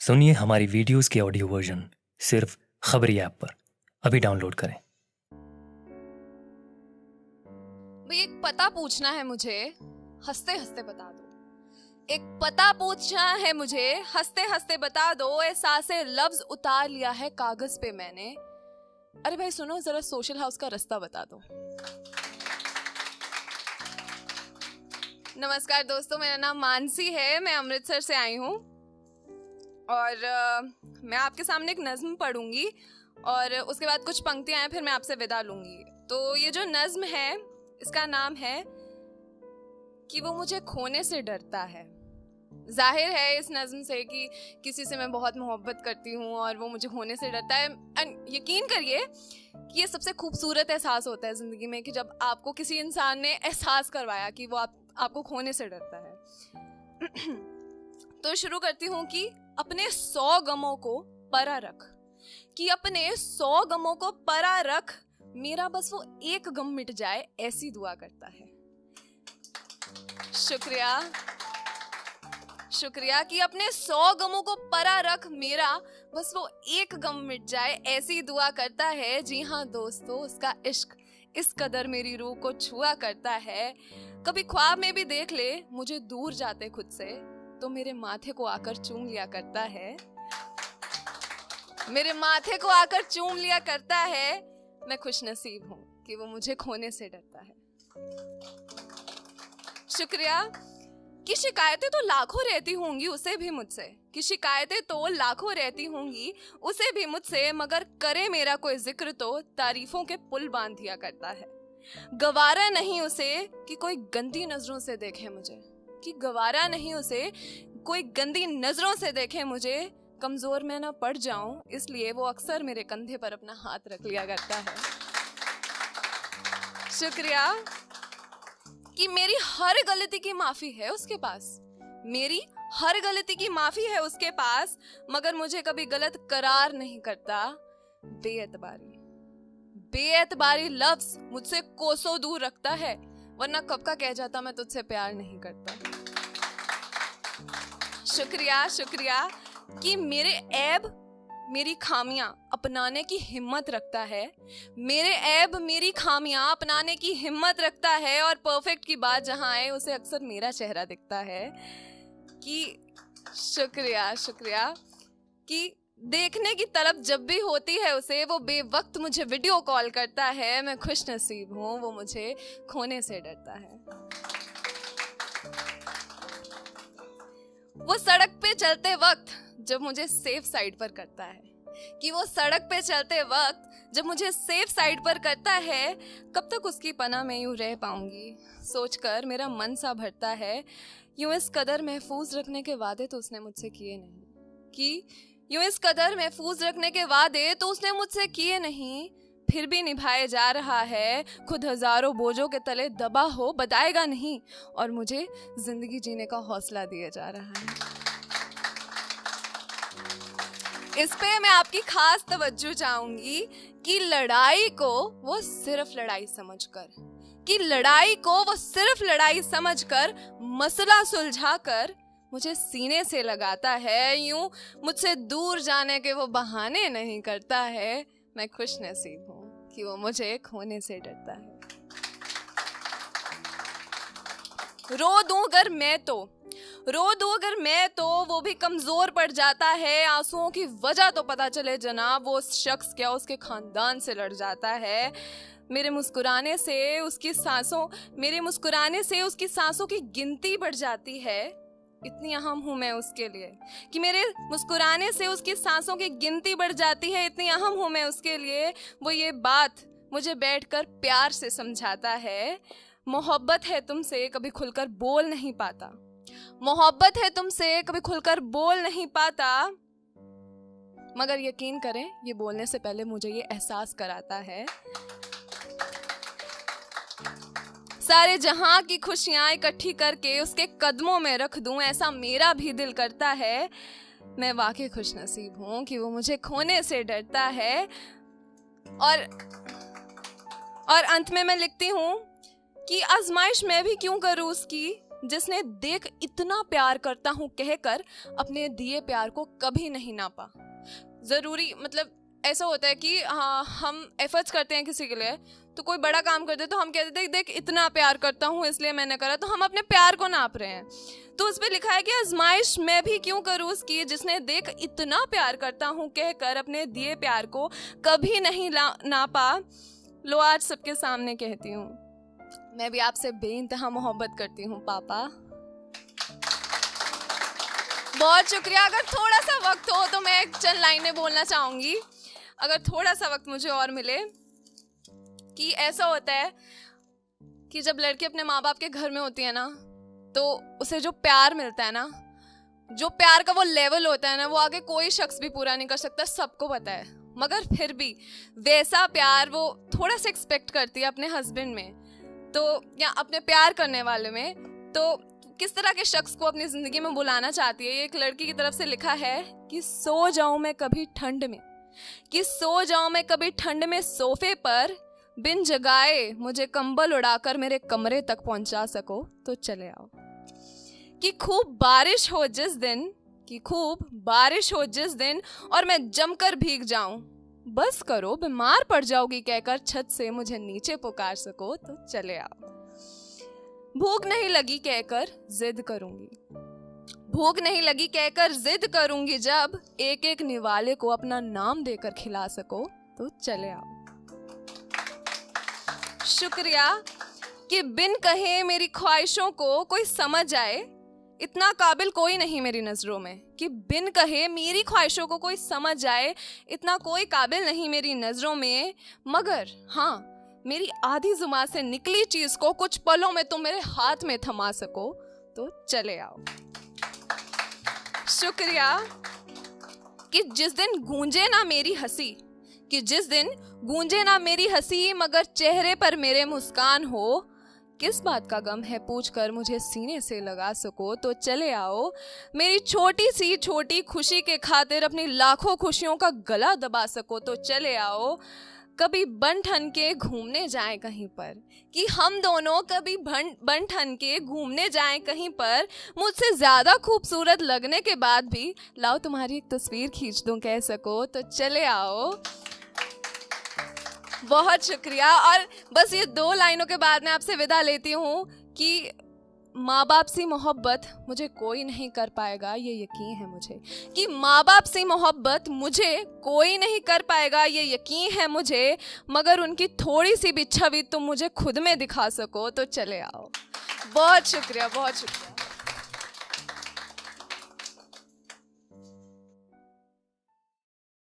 सुनिए हमारी वीडियोस के ऑडियो वर्जन सिर्फ खबरी ऐप पर। अभी डाउनलोड करें। भाई एक पता पूछना है मुझे, हंसते हंसते बता दो। एक पता पूछना है मुझे, हंसते हंसते बता दो। एहसासे लफ्ज उतार लिया है कागज पे मैंने। अरे भाई सुनो जरा, सोशल हाउस का रास्ता बता दो। नमस्कार दोस्तों, मेरा नाम मानसी है, मैं अमृतसर से आई हूँ और मैं आपके सामने एक नज्म पढ़ूंगी और उसके बाद कुछ पंक्तियां हैं, फिर मैं आपसे विदा लूंगी। तो ये जो नज्म है इसका नाम है कि वो मुझे खोने से डरता है। जाहिर है इस नज्म से कि किसी से मैं बहुत मोहब्बत करती हूँ और वो मुझे खोने से डरता है। यकीन करिए कि ये सबसे खूबसूरत एहसास होता है ज़िंदगी में कि जब आपको किसी इंसान ने एहसास करवाया कि वो आपको खोने से डरता है। तो शुरू करती हूँ कि अपने 100 गमों को परा रख, कि अपने 100 गमों को परा रख, मेरा बस वो एक गम मिट जाए ऐसी दुआ करता है। शुक्रिया शुक्रिया कि अपने 100 गमों को परा रख, मेरा बस वो एक गम मिट जाए ऐसी दुआ करता है। जी हाँ दोस्तों, उसका इश्क इस कदर मेरी रूह को छुआ करता है। कभी ख्वाब में भी देख ले मुझे दूर जाते खुद से, तो मेरे माथे को आकर चूम लिया करता है। मेरे माथे को आकर चूम लिया करता है। मैं खुशनसीब हूँ कि वो मुझे खोने से डरता है। शुक्रिया कि शिकायतें तो लाखों रहती होंगी उसे भी मुझसे, कि शिकायतें तो लाखों रहती होंगी उसे भी मुझसे, मगर करे मेरा कोई जिक्र तो तारीफों के पुल बांध दिया करता है। गवारा नहीं उसे कि कोई गंदी नजरों से देखे मुझे, कि गवारा नहीं उसे कोई गंदी नजरों से देखे मुझे। कमजोर मैं ना पड़ जाऊं इसलिए वो अक्सर मेरे कंधे पर अपना हाथ रख लिया करता है। शुक्रिया कि मेरी हर गलती की माफी है उसके पास, मेरी हर गलती की माफी है उसके पास, मगर मुझे कभी गलत करार नहीं करता। बेएतबारी लफ्ज मुझसे कोसों दूर रखता है, वरना कब का कह जाता मैं तुझसे प्यार नहीं करता। शुक्रिया कि मेरे ऐब मेरी खामियां अपनाने की हिम्मत रखता है, मेरे ऐब मेरी खामियां अपनाने की हिम्मत रखता है। और परफेक्ट की बात जहां आए उसे अक्सर मेरा चेहरा दिखता है। कि शुक्रिया कि देखने की तलब जब भी होती है उसे, वो बेवक्त मुझे वीडियो कॉल करता है। मैं खुश नसीब हूँ, वो मुझे खोने से डरता है। वो सड़क पे चलते वक्त जब मुझे सेफ साइड पर करता है, कि वो सड़क पे चलते वक्त जब मुझे सेफ साइड पर करता है, कब तक उसकी पनाह में यूं रह पाऊंगी सोचकर मेरा मन सा भरता है। यूं इस कदर महफूज रखने के वादे तो उसने मुझसे किए नहीं, कि यूं इस कदर महफूज रखने के वादे तो उसने मुझसे किए नहीं, फिर भी निभाए जा रहा है। खुद हजारों बोझों के तले दबा हो बताएगा नहीं, और मुझे जिंदगी जीने का हौसला दिया जा रहा है। इस पे मैं आपकी खास तवज्जो चाहूंगी कि लड़ाई को वो सिर्फ लड़ाई समझकर, कि लड़ाई को वो सिर्फ लड़ाई समझकर, मसला सुलझाकर मुझे सीने से लगाता है। यूं मुझसे दूर जाने के वो बहाने नहीं करता है। मैं खुश नसीब हूँ कि वो मुझे खोने से डरता है। रो दूं अगर मैं तो वो भी कमजोर पड़ जाता है। आंसुओं की वजह तो पता चले जनाब, वो उस शख्स क्या उसके खानदान से लड़ जाता है। मेरे मुस्कुराने से उसकी सांसों की गिनती बढ़ जाती है। इतनी अहम हूं मैं उसके लिए कि मेरे मुस्कुराने से उसकी सांसों की गिनती बढ़ जाती है। इतनी अहम हूं मैं उसके लिए, वो ये बात मुझे बैठकर प्यार से समझाता है। मोहब्बत है तुमसे कभी खुलकर बोल नहीं पाता, मोहब्बत है तुमसे कभी खुलकर बोल नहीं पाता, मगर यकीन करें ये बोलने से पहले मुझे ये एहसास कराता है। सारे जहां की खुशियां इकट्ठी करके उसके कदमों में रख दूं, ऐसा मेरा भी दिल करता है। मैं वाकई खुश नसीब हूं कि वो मुझे खोने से डरता है। और अंत में मैं लिखती हूं कि आजमाइश मैं भी क्यों करूं उसकी, जिसने देख इतना प्यार करता हूँ कहकर अपने दिए प्यार को कभी नहीं नापा। ज़रूरी मतलब ऐसा होता है कि हाँ, हम एफर्ट्स करते हैं किसी के लिए, तो कोई बड़ा काम करते तो हम कहते थे देख इतना प्यार करता हूँ इसलिए मैंने करा, तो हम अपने प्यार को नाप रहे हैं। तो उस पर लिखा है कि आजमाइश मैं भी क्यों करूँ उसकी, जिसने देख इतना प्यार करता हूँ कहकर अपने दिए प्यार को कभी नहीं नापा। लो आज सबके सामने कहती हूँ, मैं भी आपसे बेइंतहा मोहब्बत करती हूँ पापा। बहुत शुक्रिया। अगर थोड़ा सा वक्त हो तो मैं चंद लाइनें बोलना चाहूँगी, अगर थोड़ा सा वक्त मुझे और मिले। कि ऐसा होता है कि जब लड़की अपने माँ बाप के घर में होती है ना, तो उसे जो प्यार मिलता है ना, जो प्यार का वो लेवल होता है ना, वो आगे कोई शख्स भी पूरा नहीं कर सकता, सबको पता है। मगर फिर भी वैसा प्यार वो थोड़ा सा एक्सपेक्ट करती है अपने हस्बैंड में, तो या अपने प्यार करने वाले में। तो किस तरह के शख्स को अपनी ज़िंदगी में बुलाना चाहती है, ये एक लड़की की तरफ से लिखा है कि सो जाऊं मैं कभी ठंड में, कि सो जाऊं मैं कभी ठंड में सोफे पर, बिन जगाए मुझे कंबल उड़ाकर मेरे कमरे तक पहुंचा सको तो चले आओ। कि खूब बारिश हो जिस दिन, कि खूब बारिश हो जिस दिन और मैं जमकर भीग जाऊं, बस करो बीमार पड़ जाओगी कहकर छत से मुझे नीचे पुकार सको तो चले आओ। भूख नहीं लगी कहकर जिद करूंगी, भूख नहीं लगी कहकर जिद करूंगी, जब एक एक निवाले को अपना नाम देकर खिला सको तो चले आओ। शुक्रिया। कि बिन कहे मेरी ख्वाहिशों को कोई समझ आए, इतना काबिल कोई नहीं मेरी नजरों में। कि बिन कहे मेरी ख्वाहिशों को कोई समझ आए, इतना कोई काबिल नहीं मेरी नजरों में, मगर हाँ मेरी आधी जुबान से निकली चीज को कुछ पलों में तुम मेरे हाथ में थमा सको तो चले आओ। शुक्रिया। कि जिस दिन गूंजे ना मेरी हंसी, कि जिस दिन गूंजे ना मेरी हंसी मगर चेहरे पर मेरे मुस्कान हो, किस बात का गम है पूछ कर मुझे सीने से लगा सको तो चले आओ। मेरी छोटी सी छोटी खुशी के खातिर अपनी लाखों खुशियों का गला दबा सको तो चले आओ। कभी बन ठन के घूमने जाएं कहीं पर, कि हम दोनों कभी बन ठन के घूमने जाएं कहीं पर, मुझसे ज़्यादा खूबसूरत लगने के बाद भी लाओ तुम्हारी एक तस्वीर खींच दूं कह सको तो चले आओ। बहुत शुक्रिया। और बस ये 2 लाइनों के बाद मैं आपसे विदा लेती हूँ कि माँ बाप सी मोहब्बत मुझे कोई नहीं कर पाएगा ये यकीन है मुझे, कि माँ बाप सी मोहब्बत मुझे कोई नहीं कर पाएगा ये यकीन है मुझे, मगर उनकी थोड़ी सी भी छवि तुम मुझे खुद में दिखा सको तो चले आओ। बहुत शुक्रिया, बहुत शुक्रिया।